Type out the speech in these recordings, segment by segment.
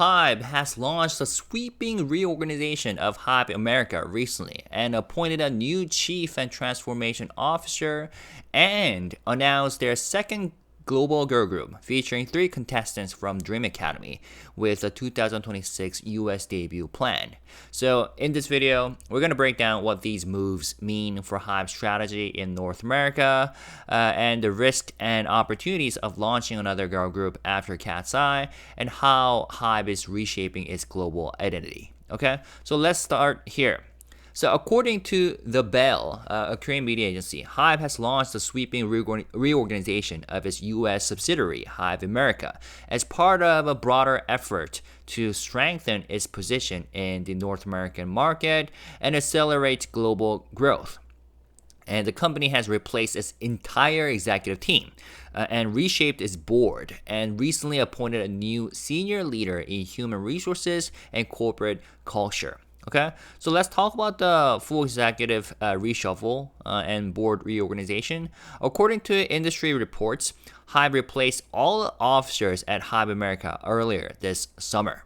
HYBE has launched a sweeping reorganization of HYBE America recently and appointed a new Chief and Transformation Officer and announced their second global girl group featuring 3 contestants from Dream Academy with a 2026 US debut planned. So in this video, we're going to break down what these moves mean for HYBE's strategy in North America and the risks and opportunities of launching another girl group after KATSEYE and how HYBE is reshaping its global identity. Okay, so let's start here. So according to The Bell, a Korean media agency, HYBE has launched a sweeping reorganization of its U.S. subsidiary, HYBE America, as part of a broader effort to strengthen its position in the North American market and accelerate global growth. And the company has replaced its entire executive team and reshaped its board and recently appointed a new senior leader in human resources and corporate culture. Okay, so let's talk about the full executive reshuffle and board reorganization. According to industry reports, HYBE replaced all officers at HYBE America earlier this summer.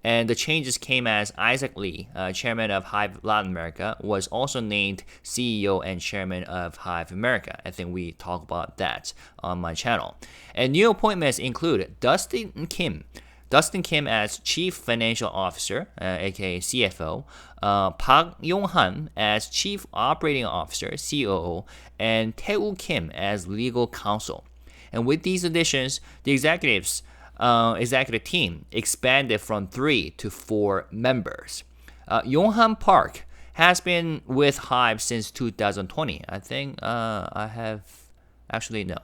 And the changes came as Isaac Lee, chairman of HYBE Latin America, was also named CEO and chairman of HYBE America. I think we talked about that on my channel. And new appointments include Dustin Kim as Chief Financial Officer, aka CFO, Park Yong-han as Chief Operating Officer, COO, and Tae-woo Kim as Legal Counsel. And with these additions, the executive team expanded from 3 to 4 members. Yong-han Park has been with HYBE since 2020. I think I have actually no.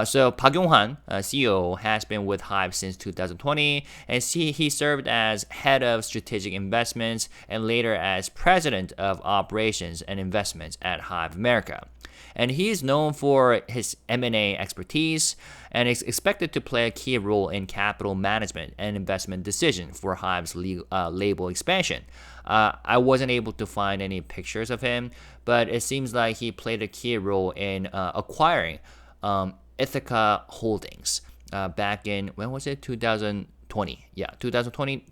So Park Yong-han, CEO, has been with HYBE since 2020, and he served as head of strategic investments and later as president of operations and investments at HYBE America. And he is known for his M&A expertise and is expected to play a key role in capital management and investment decision for HYBE's label expansion. I wasn't able to find any pictures of him, but it seems like he played a key role in acquiring Ithaca Holdings back in, when was it? 2020. Yeah, 2020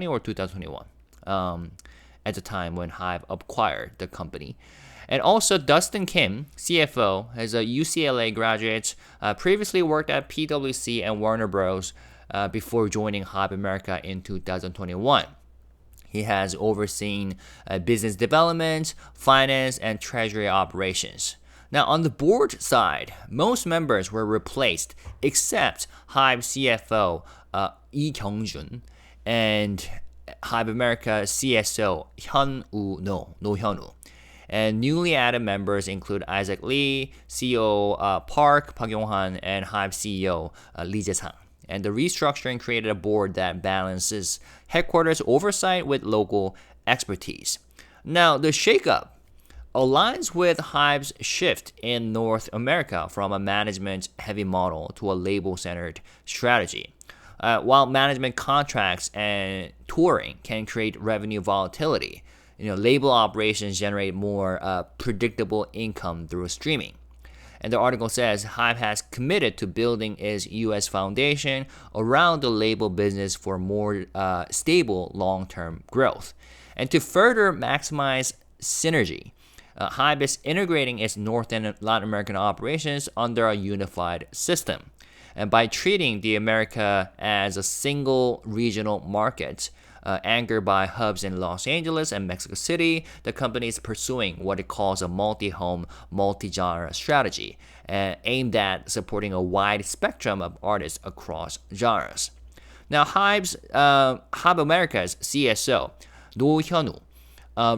or 2021 at the time when HYBE acquired the company. And also Dustin Kim, CFO, is a UCLA graduate, previously worked at PwC and Warner Bros. Before joining HYBE America in 2021. He has overseen business development, finance, and treasury operations. Now, on the board side, most members were replaced except HYBE CFO Lee Kyung-jun and HYBE America CSO No Hyun-woo. And newly added members include Isaac Lee, CEO Park Yong-han, and HYBE CEO Lee Jae-sang. And the restructuring created a board that balances headquarters oversight with local expertise. Now, the shakeup aligns with HYBE's shift in North America from a management-heavy model to a label-centered strategy. While management contracts and touring can create revenue volatility, label operations generate more predictable income through streaming. And the article says HYBE has committed to building its U.S. foundation around the label business for more stable long-term growth. And to further maximize synergy, HYBE is integrating its North and Latin American operations under a unified system. And by treating the America as a single regional market, anchored by hubs in Los Angeles and Mexico City, the company is pursuing what it calls a multi-home, multi-genre strategy, aimed at supporting a wide spectrum of artists across genres. Now, HYBE America's CSO, No Hyun-woo,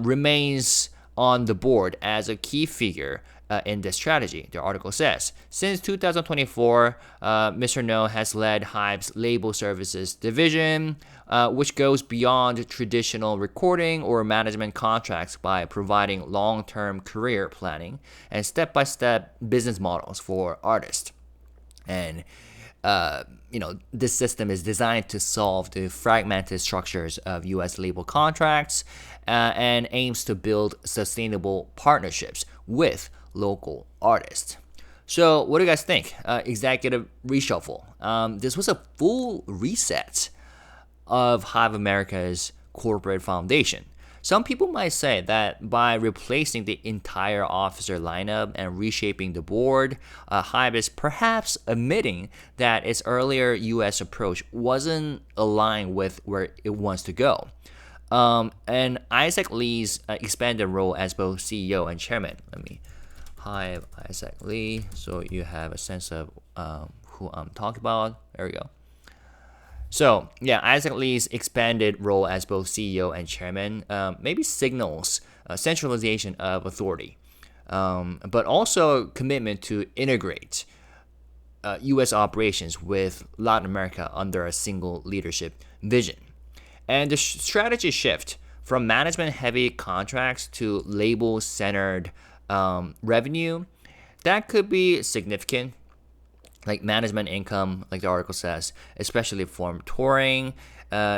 remains on the board as a key figure in this strategy, the article says. Since 2024, Mr. No has led HYBE's label services division, which goes beyond traditional recording or management contracts by providing long-term career planning and step-by-step business models for artists. And this system is designed to solve the fragmented structures of U.S. label contracts and aims to build sustainable partnerships with local artists. So what do you guys think? Executive reshuffle. This was a full reset of HYBE America's corporate foundation. Some people might say that by replacing the entire officer lineup and reshaping the board, HYBE is perhaps admitting that its earlier U.S. approach wasn't aligned with where it wants to go. And Isaac Lee's expanded role as both CEO and chairman. Let me hide Isaac Lee so you have a sense of who I'm talking about. There we go. So, yeah, Isaac Lee's expanded role as both CEO and chairman maybe signals centralization of authority, but also commitment to integrate U.S. operations with Latin America under a single leadership vision. And the strategy shift from management-heavy contracts to label-centered revenue, that could be significant. Like management income, like the article says, especially from touring,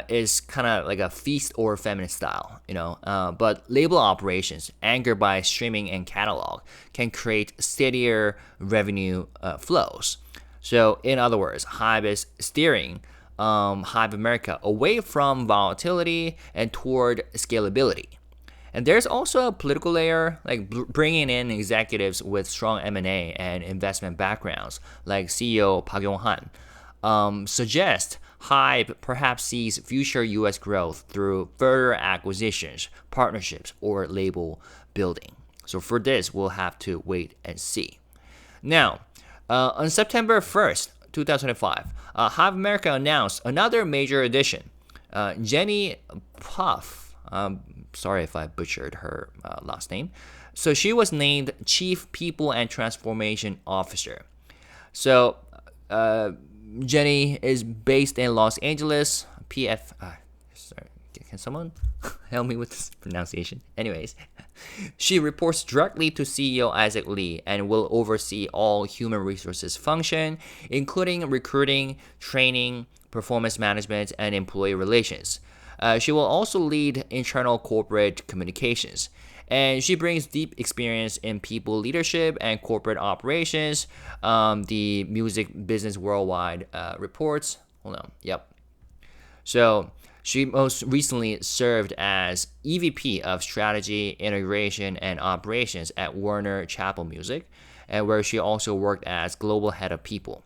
is kind of like a feast or famine style, But label operations, anchored by streaming and catalog, can create steadier revenue flows. So, in other words, HYBE is steering HYBE America away from volatility and toward scalability. And there's also a political layer, like bringing in executives with strong M&A and investment backgrounds, like CEO Park Yong-han, suggest HYBE perhaps sees future U.S. growth through further acquisitions, partnerships, or label building. So for this, we'll have to wait and see. Now, on September 1st, 2005, HYBE America announced another major addition. Jenni Pfaff, sorry if I butchered her last name. So she was named Chief People and Transformation Officer. So Jenni is based in Los Angeles. Sorry, can someone help me with this pronunciation? Anyways, she reports directly to CEO Isaac Lee and will oversee all human resources function, including recruiting, training, performance management, and employee relations. She will also lead internal corporate communications. And she brings deep experience in people leadership and corporate operations. The Music Business Worldwide reports. Hold on. Yep. So she most recently served as EVP of Strategy, Integration, and Operations at Warner Chappell Music, and where she also worked as Global Head of People.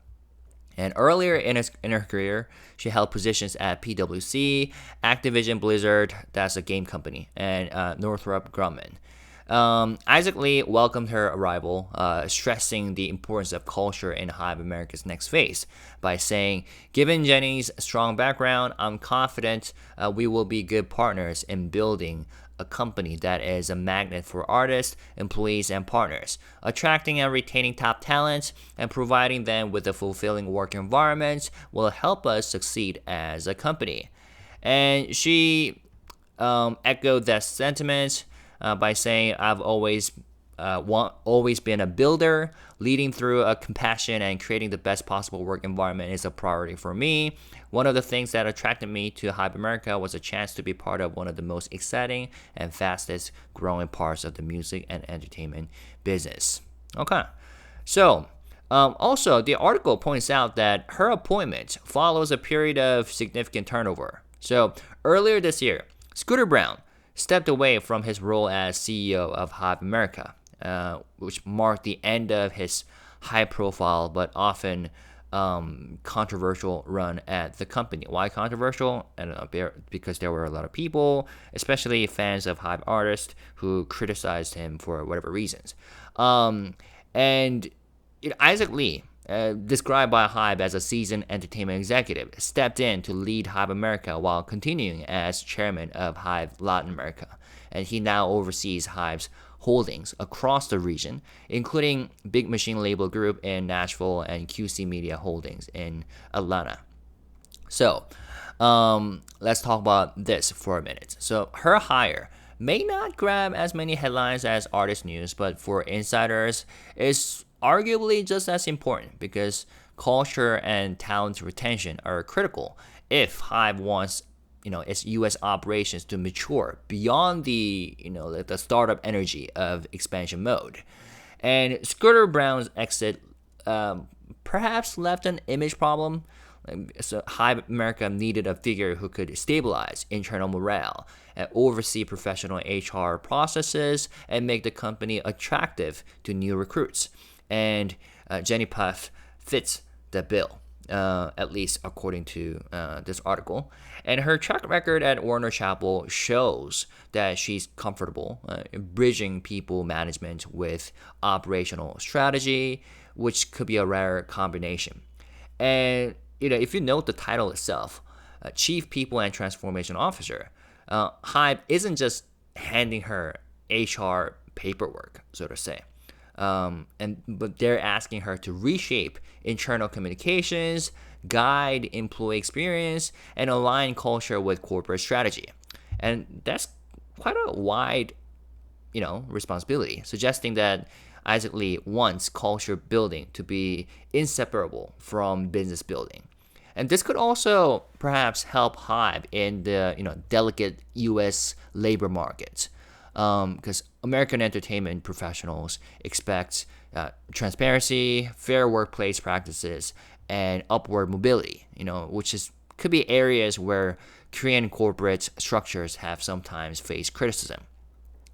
And earlier in her career, she held positions at PwC, Activision Blizzard, that's a game company, and Northrop Grumman. Isaac Lee welcomed her arrival, stressing the importance of culture in HYBE America's next phase by saying, given Jenni's strong background, I'm confident we will be good partners in building a company that is a magnet for artists, employees, and partners, attracting and retaining top talent, and providing them with a fulfilling work environment will help us succeed as a company. And she echoed that sentiment by saying, I've always been a builder. Leading through a compassion and creating the best possible work environment is a priority for me. One of the things that attracted me to HYBE America was a chance to be part of one of the most exciting and fastest growing parts of the music and entertainment business. Okay, so also the article points out that her appointment follows a period of significant turnover. So earlier this year, Scooter Braun stepped away from his role as CEO of HYBE America, which marked the end of his high-profile but often controversial run at the company. Why controversial? I don't know, because there were a lot of people, especially fans of HYBE artists, who criticized him for whatever reasons. And Isaac Lee, described by HYBE as a seasoned entertainment executive, stepped in to lead HYBE America while continuing as chairman of HYBE Latin America. And he now oversees HYBE's holdings across the region, including Big Machine Label Group in Nashville and QC Media Holdings in Atlanta. So, let's talk about this for a minute. So, her hire may not grab as many headlines as artist news, but for insiders, it's arguably just as important because culture and talent retention are critical if HYBE wants its U.S. operations to mature beyond the startup energy of expansion mode. And Scooter Braun's exit perhaps left an image problem. So HYBE America needed a figure who could stabilize internal morale and oversee professional HR processes and make the company attractive to new recruits. And Jenni Pfaff fits the bill, at least according to this article. And her track record at Warner Chappell shows that she's comfortable bridging people management with operational strategy, which could be a rare combination. And if you note the title itself, Chief People and Transformation Officer, HYBE isn't just handing her HR paperwork, so to say. But they're asking her to reshape internal communications, guide employee experience, and align culture with corporate strategy. And that's quite a wide, responsibility, suggesting that Isaac Lee wants culture building to be inseparable from business building. And this could also perhaps help HYBE in the delicate U.S. labor market, because American entertainment professionals expect transparency, fair workplace practices, and upward mobility. Which could be areas where Korean corporate structures have sometimes faced criticism.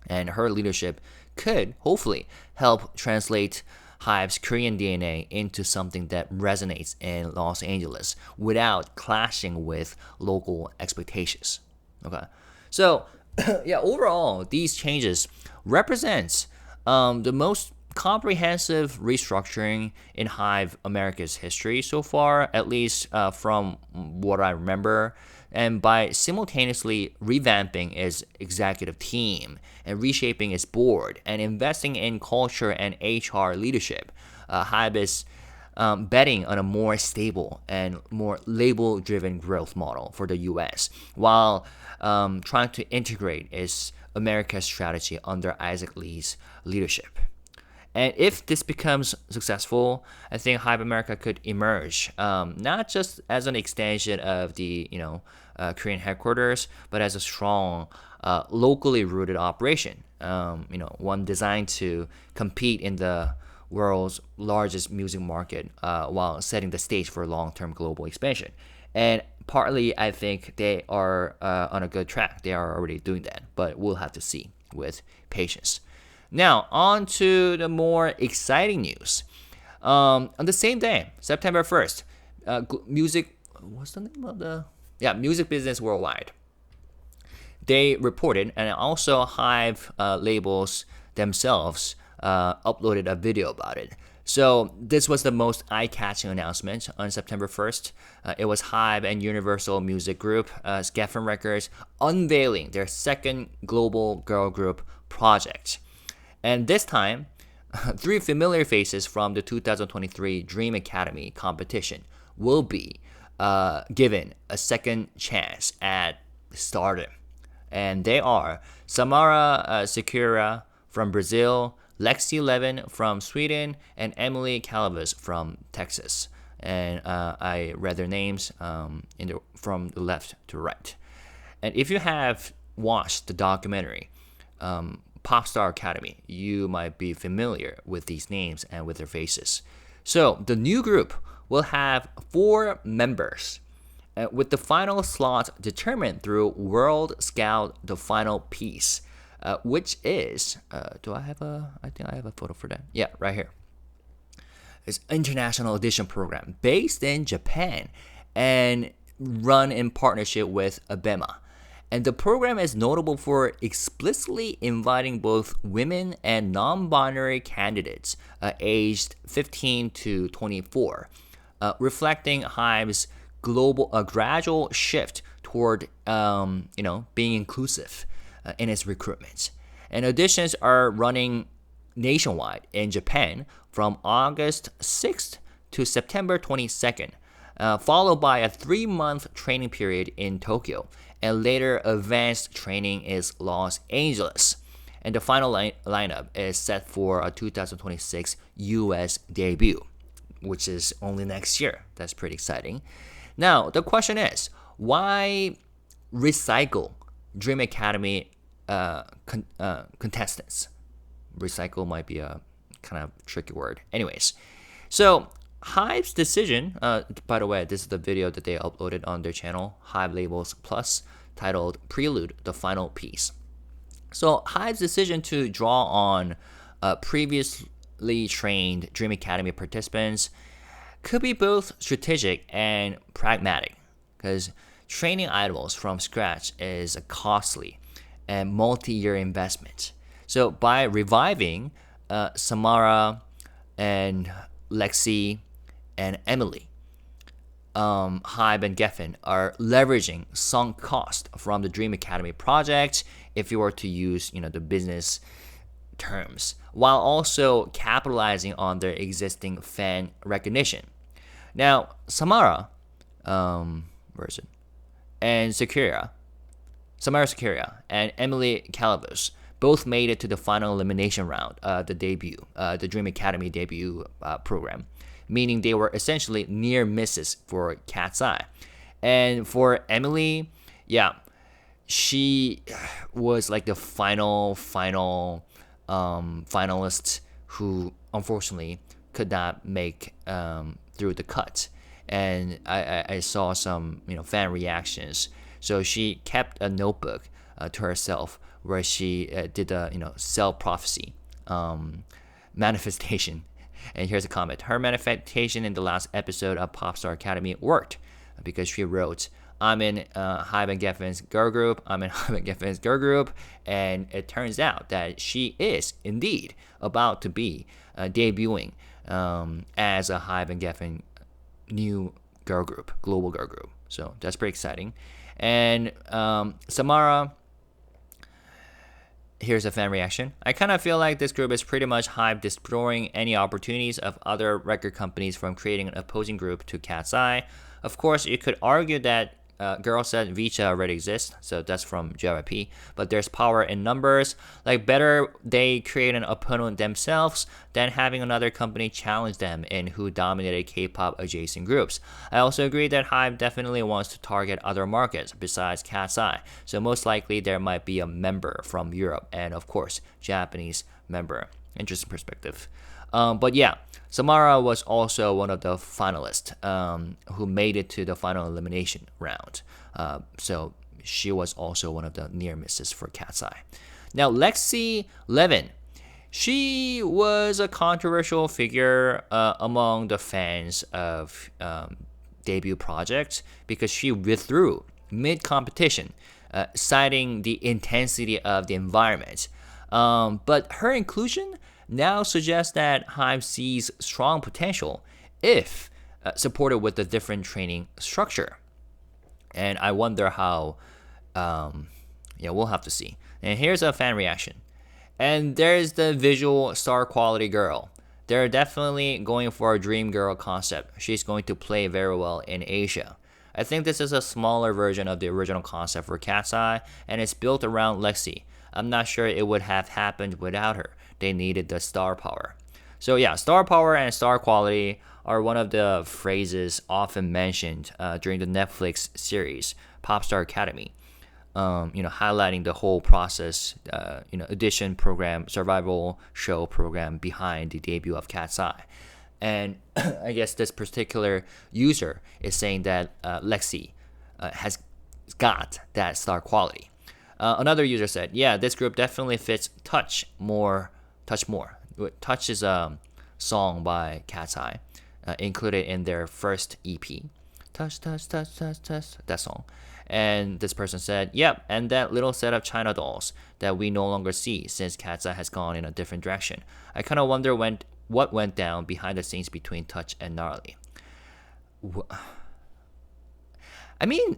And her leadership could hopefully help translate HYBE's Korean DNA into something that resonates in Los Angeles without clashing with local expectations. Okay, so overall, these changes represent the most comprehensive restructuring in HYBE America's history so far, at least from what I remember. And by simultaneously revamping its executive team and reshaping its board and investing in culture and HR leadership, HYBE is betting on a more stable and more label-driven growth model for the U.S. while trying to integrate its America's strategy under Isaac Lee's leadership. And if this becomes successful, I think HYBE America could emerge not just as an extension of the Korean headquarters, but as a strong, locally rooted operation. One designed to compete in the world's largest music market while setting the stage for long-term global expansion. And partly, I think they are on a good track. They are already doing that, but we'll have to see with patience. Now, on to the more exciting news. On the same day, September 1st, Music Business Worldwide. They reported, and also HYBE labels themselves uploaded a video about it. So this was the most eye-catching announcement on September 1st. It was HYBE and Universal Music Group, Geffen Records, unveiling their second global girl group project. And this time, 3 familiar faces from the 2023 Dream Academy competition will be given a second chance at stardom. And they are Samara Siqueira from Brazil, Lexie Levin from Sweden, and Emily Kelavos from Texas. And I read their names from the left to right. And if you have watched the documentary, Popstar Academy, you might be familiar with these names and with their faces. So the new group will have 4 members, with the final slot determined through World Scout The Final Piece, which is, I think I have a photo for that. Yeah, right here. It's an international audition program based in Japan and run in partnership with ABEMA. And the program is notable for explicitly inviting both women and non-binary candidates aged 15 to 24, reflecting HYBE's gradual shift toward being inclusive in its recruitment. And auditions are running nationwide in Japan from August 6th to September 22nd, followed by a 3-month training period in Tokyo, and later advanced training in Los Angeles. And the final lineup is set for a 2026 US debut, which is only next year. That's pretty exciting. Now, the question is, why recycle Dream Academy contestants? Recycle might be a kind of tricky word. Anyways, so HYBE's decision, by the way, this is the video that they uploaded on their channel, HYBE Labels Plus, titled Prelude, the Final Piece. So HYBE's decision to draw on previously trained Dream Academy participants could be both strategic and pragmatic, because training idols from scratch is a costly and multi-year investment. So by reviving Samara and Lexie and Emily, HYBE and Geffen are leveraging sunk cost from the Dream Academy project, if you were to use the business terms, while also capitalizing on their existing fan recognition. Now, Samara, version, and Siqueira, and Emily Kelavos both made it to the final elimination round, the Dream Academy debut program, meaning they were essentially near misses for KATSEYE. And for Emily, yeah, she was like the final finalist who unfortunately could not make through the cut. And I saw some fan reactions. So she kept a notebook to herself where she did a self-prophecy manifestation. And here's a comment. Her manifestation in the last episode of Popstar Academy worked because she wrote, I'm in HYBE and Geffen's girl group. And it turns out that she is indeed about to be debuting as a HYBE and Geffen new girl group, global girl group. So that's pretty exciting. And Samara, here's a fan reaction. I kind of feel like this group is pretty much HYBE destroying any opportunities of other record companies from creating an opposing group to KATSEYE. Of course, you could argue that Girl Said Vicha already exists, so that's from JYP, but there's power in numbers. Like, better they create an opponent themselves than having another company challenge them in who dominated K-pop adjacent groups. I also agree that HYBE definitely wants to target other markets besides KATSEYE, so most likely there might be a member from Europe and, of course, Japanese member. Interesting perspective. But yeah, Samara was also one of the finalists who made it to the final elimination round. So she was also one of the near misses for KATSEYE. Now, Lexie Levin, she was a controversial figure among the fans of debut projects because she withdrew mid-competition, citing the intensity of the environment. But her inclusion now suggests that HYBE sees strong potential if supported with a different training structure. And I wonder how, we'll have to see. And here's a fan reaction. And there's the visual star quality girl. They're definitely going for a dream girl concept. She's going to play very well in Asia. I think this is a smaller version of the original concept for KATSEYE, and it's built around Lexie. I'm not sure it would have happened without her. They needed the star power. So yeah, star power and star quality are one of the phrases often mentioned during the Netflix series Popstar Academy. Highlighting the whole process, audition program, survival show program behind the debut of KATSEYE. And I guess this particular user is saying that Lexie has got that star quality. Another user said, yeah, this group definitely fits Touch More. Touch is a song by KATSEYE, included in their first EP. Touch, that song. And this person said, yep, and that little set of China dolls that we no longer see since KATSEYE has gone in a different direction. I kind of wonder what went down behind the scenes between Touch and Gnarly. I mean,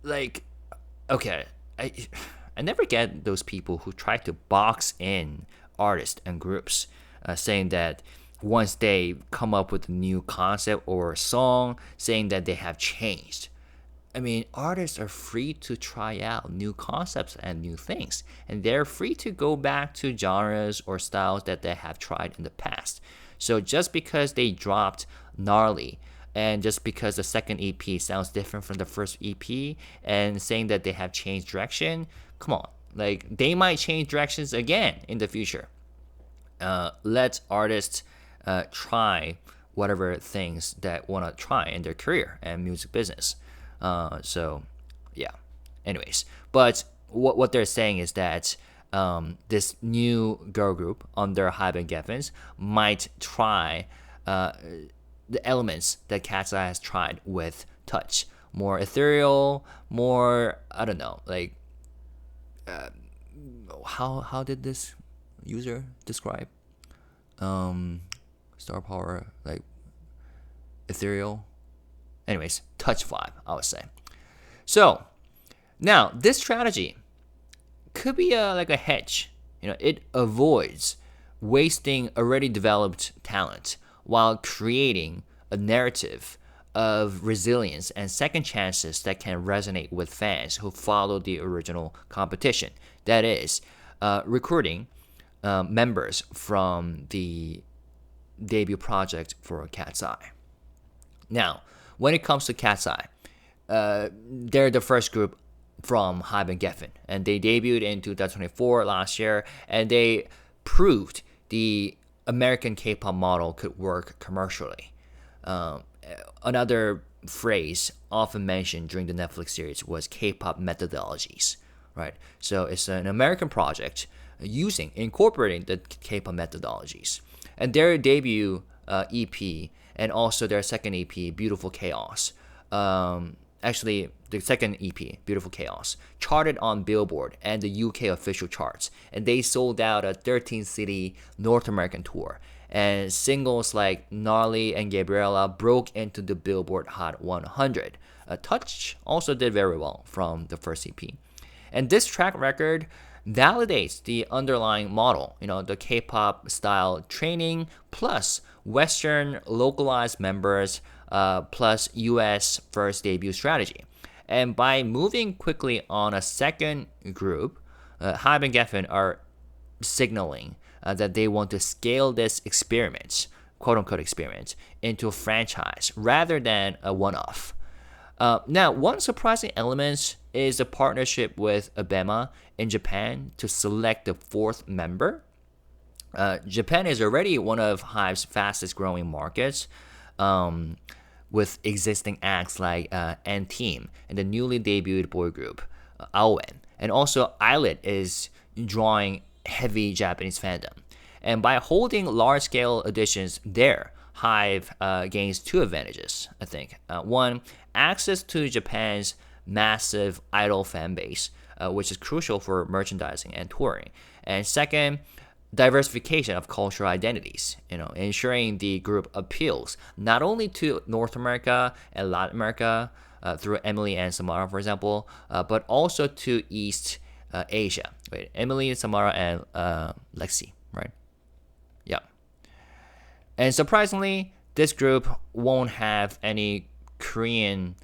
like, okay, I never get those people who try to box in artists and groups, saying that once they come up with a new concept or a song, saying that they have changed. I mean, artists are free to try out new concepts and new things, and they're free to go back to genres or styles that they have tried in the past. So just because they dropped Gnarly, and just because the second EP sounds different from the first EP, and saying that they have changed direction, come on, like, they might change directions again in the future. Let artists try whatever things that want to try in their career and music business. So yeah. Anyways, but what they're saying is that this new girl group under HYBE and Geffen might try the elements that KATSEYE has tried with Touch. More ethereal, more, I don't know, like how did this user describe star power, like ethereal? Anyways, touch vibe, I would say. So now this strategy could be like a hedge. It avoids wasting already developed talent while creating a narrative of resilience and second chances that can resonate with fans who follow the original competition. That is, recruiting members from the debut project for KATSEYE. Now, when it comes to KATSEYE, they're the first group from HYBE and Geffen, and they debuted in 2024 last year, and they proved the American K-pop model could work commercially. Another phrase often mentioned during the Netflix series was K-pop methodologies, right? So it's an American project incorporating the K-pop methodologies. And their debut EP and also their second EP, Beautiful Chaos, actually the second EP, Beautiful Chaos, charted on Billboard and the UK official charts, and they sold out a 13-city North American tour. And singles like Gnarly and Gabriella broke into the Billboard Hot 100. Touch also did very well from the first EP. And this track record validates the underlying model, the K-pop style training plus Western localized members plus US first debut strategy. And by moving quickly on a second group, HYBE and Geffen are signaling that they want to scale this experiment, quote-unquote experiment, into a franchise rather than a one-off. Now, one surprising element is the partnership with ABEMA in Japan to select the fourth member. Japan is already one of HYBE's fastest growing markets, with existing acts like N-Team and the newly debuted boy group, Aoen. And also, Islet is drawing heavy Japanese fandom. And by holding large-scale editions there, HYBE gains two advantages, I think. One, access to Japan's massive idol fan base, which is crucial for merchandising and touring. And second, diversification of cultural identities, ensuring the group appeals not only to North America and Latin America through Emily and Samara, for example, but also to East Asia. Wait, Emily, Samara, and Lexie, right? Yeah. And surprisingly, this group won't have any Korean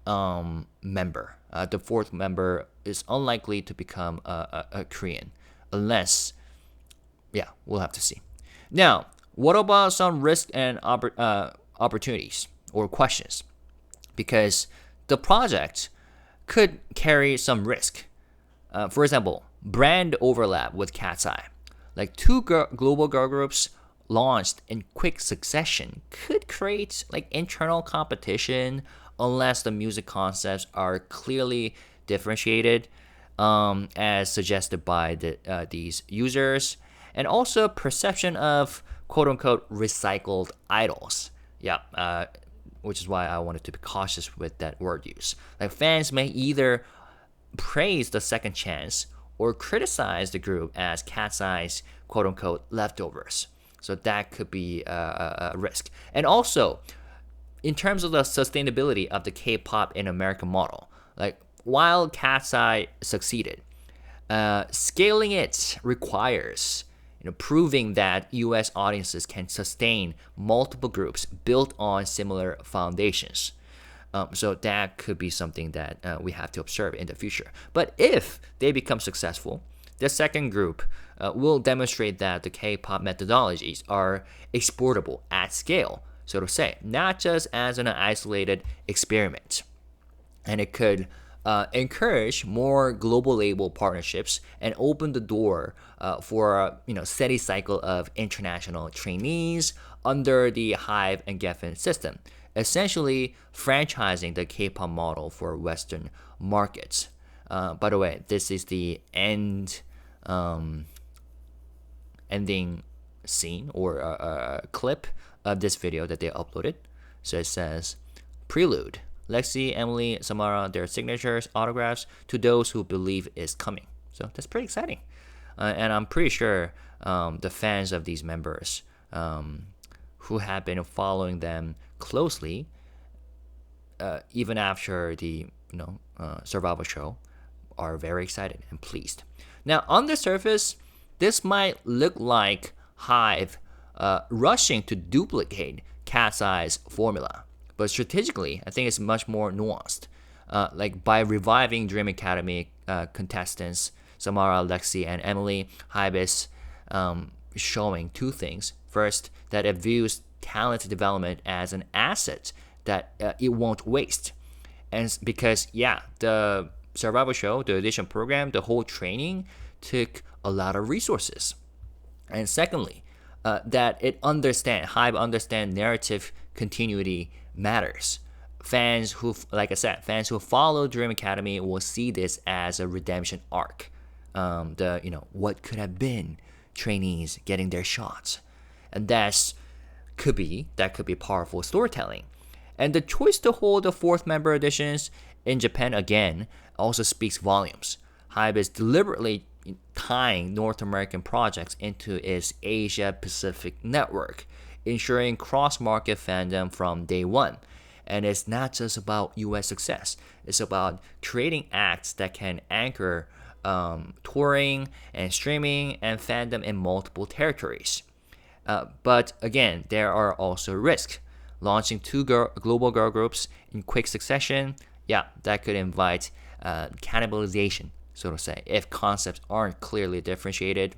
member. The fourth member is unlikely to become a Korean unless, yeah, we'll have to see. Now, what about some risk and opportunities or questions? Because the project could carry some risk. For example, brand overlap with KATSEYE. Like two global girl groups launched in quick succession could create like internal competition unless the music concepts are clearly differentiated, as suggested by these users, and also perception of quote-unquote recycled idols. Yeah, which is why I wanted to be cautious with that word use. Like fans may either praise the second chance or criticize the group as KATSEYE's quote-unquote leftovers. So that could be a risk. And also, in terms of the sustainability of the K-pop in America model, like while KATSEYE succeeded, scaling it requires proving that US audiences can sustain multiple groups built on similar foundations. So that could be something that we have to observe in the future. But if they become successful, the second group will demonstrate that the K-pop methodologies are exportable at scale, so to say, not just as an isolated experiment. And it could encourage more global label partnerships and open the door for a steady cycle of international trainees under the HYBE and Geffen system, essentially franchising the K-pop model for Western markets. By the way, this is the ending scene or clip of this video that they uploaded. So it says, "Prelude. Lexie, Emily, Samara, their signatures, autographs to those who believe is coming." So that's pretty exciting. And I'm pretty sure the fans of these members who have been following them closely, even after the survival show, are very excited and pleased. Now, on the surface, this might look like HYBE rushing to duplicate KATSEYE's formula. But strategically, I think it's much more nuanced. Like by reviving Dream Academy contestants, Samara, Lexie, and Emily, HYBE is showing two things. First, that it views talent development as an asset that it won't waste. And because, the survival show, the audition program, the whole training took a lot of resources. And secondly, that HYBE understand narrative continuity matters. Fans who follow Dream Academy will see this as a redemption arc. What could have been trainees getting their shots, and that could be powerful storytelling. And the choice to hold the fourth member editions in Japan again also speaks volumes. HYBE is deliberately tying North American projects into its Asia Pacific network, ensuring cross-market fandom from day one. And it's not just about US success. It's about creating acts that can anchor touring and streaming and fandom in multiple territories. But again, there are also risks. Launching two global girl groups in quick succession, that could invite cannibalization, so to say, if concepts aren't clearly differentiated.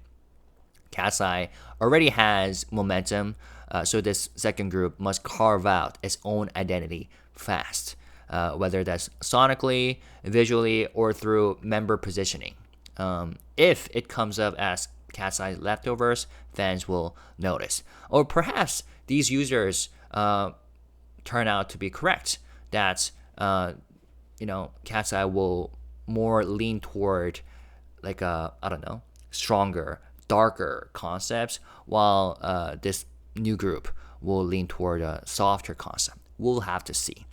KATSEYE already has momentum, so this second group must carve out its own identity fast, whether that's sonically, visually, or through member positioning. If it comes up as KATSEYE leftovers, fans will notice. Or perhaps these users turn out to be correct, that KATSEYE will more lean toward like stronger, darker concepts, while this new group will lean toward a softer concept. We'll have to see.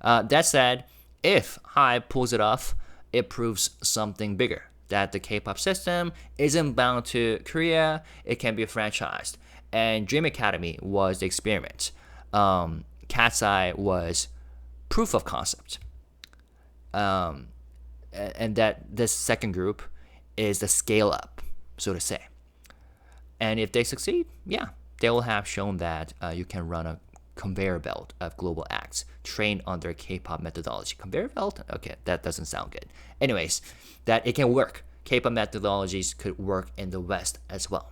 That said, if HYBE pulls it off, it proves something bigger, that the K-pop system isn't bound to Korea, it can be franchised. And Dream Academy was the experiment. KATSEYE was proof of concept. And that this second group is the scale up, so to say. And if they succeed, they will have shown that you can run a conveyor belt of global acts trained under K-pop methodology. Conveyor belt? Okay, that doesn't sound good. Anyways, that it can work. K-pop methodologies could work in the West as well.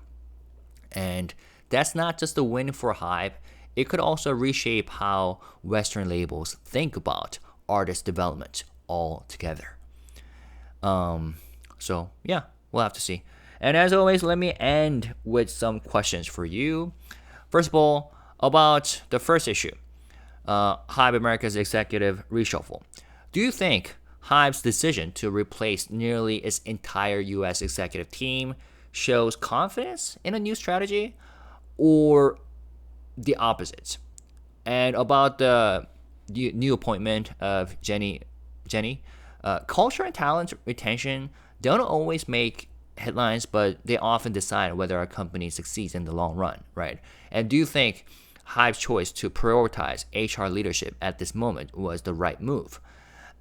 And that's not just a win for HYBE. It could also reshape how Western labels think about artist development altogether. So we'll have to see. And as always, let me end with some questions for you. First of all, about the first issue, HYBE America's executive reshuffle. Do you think HYBE's decision to replace nearly its entire US executive team shows confidence in a new strategy, or the opposite? And about the new appointment of Jenni, culture and talent retention don't always make headlines, but they often decide whether a company succeeds in the long run, right? And do you think HYBE's choice to prioritize HR leadership at this moment was the right move?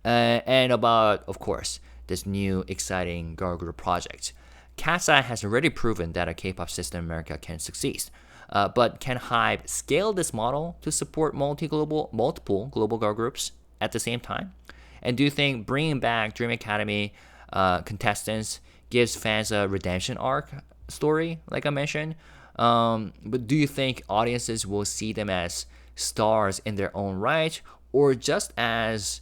And about, of course, this new exciting girl group project. KATSEYE has already proven that a K-pop system in America can succeed. But can HYBE scale this model to support multiple global girl groups at the same time? And do you think bringing back Dream Academy contestants gives fans a redemption arc story, like I mentioned? But do you think audiences will see them as stars in their own right, or just as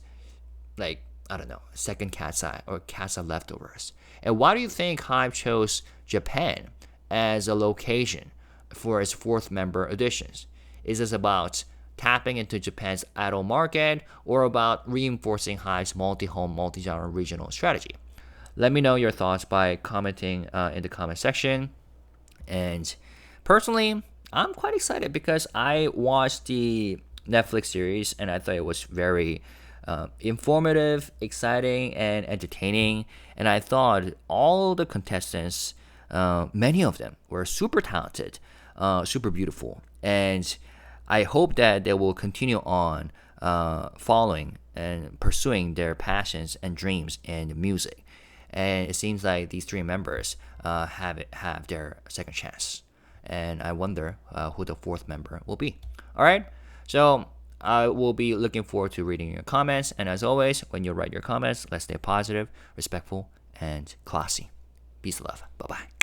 like I don't know, second KATSEYE or KATSEYE leftovers? And why do you think HYBE chose Japan as a location for its fourth member additions? Is this about tapping into Japan's idol market or about reinforcing HYBE's multi-home, multi-genre regional strategy? Let me know your thoughts by commenting in the comment section. And personally, I'm quite excited because I watched the Netflix series and I thought it was very informative, exciting, and entertaining. And I thought all the contestants, many of them, were super talented, super beautiful. And I hope that they will continue on following and pursuing their passions and dreams in music. And it seems like these three members have their second chance. And I wonder who the fourth member will be. All right, so I will be looking forward to reading your comments. And as always, when you write your comments, let's stay positive, respectful, and classy. Peace and love. Bye-bye.